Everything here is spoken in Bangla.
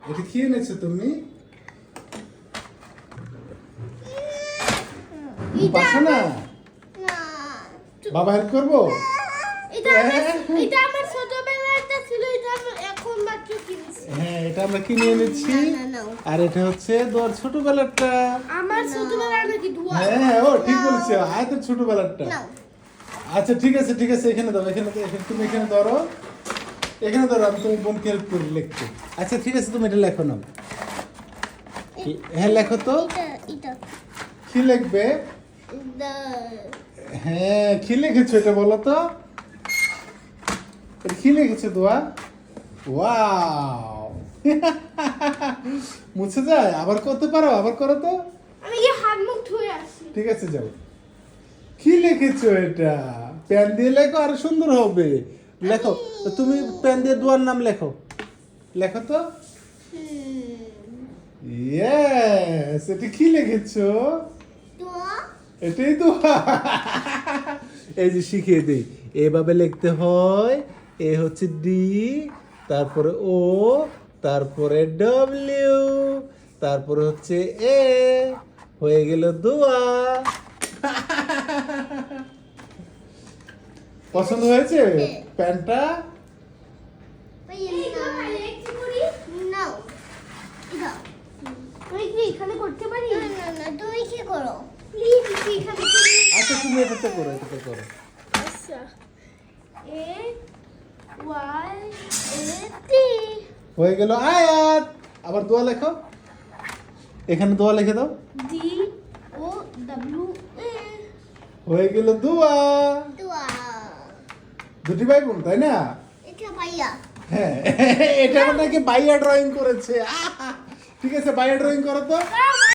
এটা কি এনেছো তুমি? পারছো না? বাবা হেল্প করবো? এটা আমার ছোটবেলাটা ছিল, এটা আমি এখন মাত্র কিনেছি। হ্যাঁ, এটা আমরা কিনে এনেছি। আর এটা হচ্ছে তোর ছোটবেলারটা। আমার ছোটবেলার নাকি ধোয়া। হ্যাঁ, ও ঠিক বলেছে, আয়াতের ছোটবেলারটা। আচ্ছা ঠিক আছে ঠিক আছে, এখানে দাও, তুমি এখানে ধরো, এখানে ধরো, আমি তুমি বোনকে হেল্প করি লিখতে। আচ্ছা ঠিক আছে, তুমি এটা লেখো নাও। হ্যাঁ লেখো তো। এটা কি লিখবে? হ্যাঁ, কি লিখেছো এটা বলো তো? এটা কি লিখেছো দোয়া? ওয়াও মুছে যায়, আবার করতে পারো, আবার করো তো। আমি কি হাত মুখ ধুয়ে আসি? ঠিক আছে যাও। কি লিখেছো এটা? পেন দিয়ে লেখো, আরো সুন্দর হবে। লেখো তুমি, পেন দিয়ে দোয়ার নাম লেখো, লেখো তো। ইয়েস, এটা কি লিখেছো? দোয়া। এটাই তো। এই যে শিখিয়ে দিই, এভাবে লিখতে হয়। এ হচ্ছে ডি, তারপরে ও, তারপরে ডব্লিউ, তারপরে হচ্ছে এ, হয়ে গেল দোয়া। পছন্দ হয়েছে প্যান্টটা? এখানে করতে পারি? না, তুমি কি করো? প্লিজ এখানে করি। আচ্ছা তুমি এটাতে করো, এটাতে করো। আচ্ছা, এ ওয়াই এ টি। হয়ে গেল আয়াত। আবার দোয়া লেখো, এখানে দোয়া লিখে দাও। D O W A. হয়ে গেল দোয়া। দোয়া। দুটি ভাই বোন, তাই না? এটা ভাইয়া। হ্যাঁ, এটা নাকি বাইয়া ড্রয়িং করেছে। ঠিক আছে, বাইয়া ড্রয়িং করো তো।